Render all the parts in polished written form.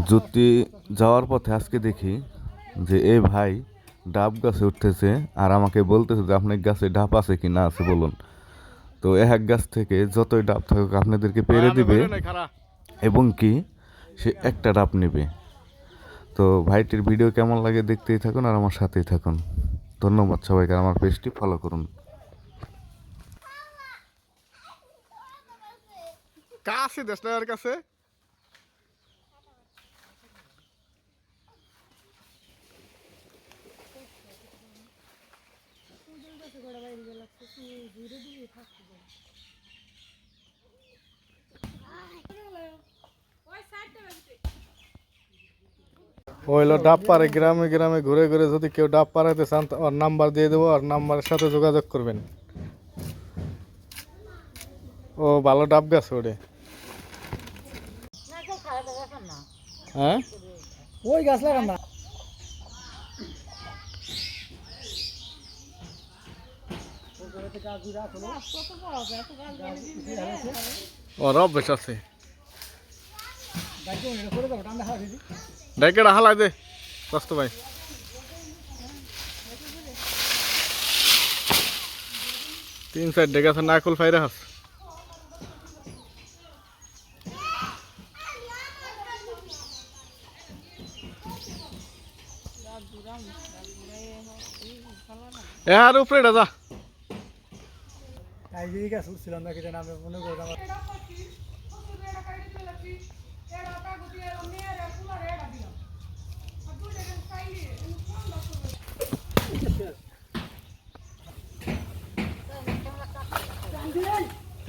জুতি যাওয়ার পথে আজকে দেখি যে এই ভাই ডাব গাছে উঠতেছে আর আমাকে বলতেছে যে আপনার গাছে ডাব আছে কি না আছে বলুন। তো এক গাছ থেকে যতই ডাব থাকুক আপনাদেরকে পেরে দিবে এবং কি সে একটা ডাব নেবে। তো ভাইটির ভিডিও কেমন লাগে দেখতেই থাকুন আর আমার সাথেই থাকুন। ধন্যবাদ সবাইকে, আমার পেজটি ফলো করুন। কাছে দেশটার কাছে হইলো ডাব পারে গ্রামে গ্রামে ঘুরে ঘুরে যদি কেউ ডাব পাড়াইতে চান ওর নাম্বার দিয়ে দেবো, আর নাম্বারের সাথে যোগাযোগ করবেন। ও ভালো ডাব গাছ ওরে। হ্যাঁ ওই গাছ লাগান না। ওর অভ্যেস আছে। ডাইকেটা হালাই দে কষ্ট ভাই। তিন সাইড ডেকে আছে নাকুল ফাইরে হাস। আর উপরে যা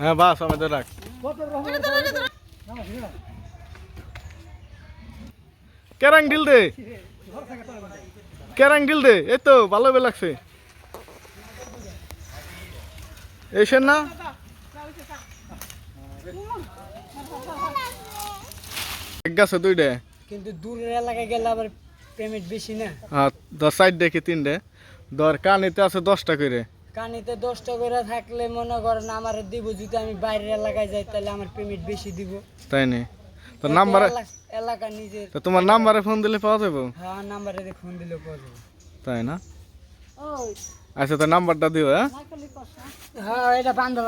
হ্যাঁ বাস আমাদের রাখ। কেরাং ঢিল দে, কেরাং ঢিল দে, এই তো ভালো লাগছে। এসেন না এক গাছে দুইটা, কিন্তু দূরের এলাকায় গেলে আবার পেমেন্ট বেশি না। হ্যাঁ 10 সাইড দেখি তিনটে ধর, কানিতে আছে 10টা করে। কানিতে 10টা করে থাকলে মনে করেন আমার দিব, যদি আমি বাইরের এলাকায় যাই তাহলে আমার পেমেন্ট বেশি দিব। তাই নি? তো নাম্বারে এলাকা নিজের, তো তোমার নাম্বারে ফোন দিলে পাওয়া যাবে? হ্যাঁ নাম্বারে ফোন দিলে পাওয়া যাবে। তাই না? আচ্ছা তো নাম্বারটা দিও। হ্যাঁ হ্যাঁ এটা বান্ধব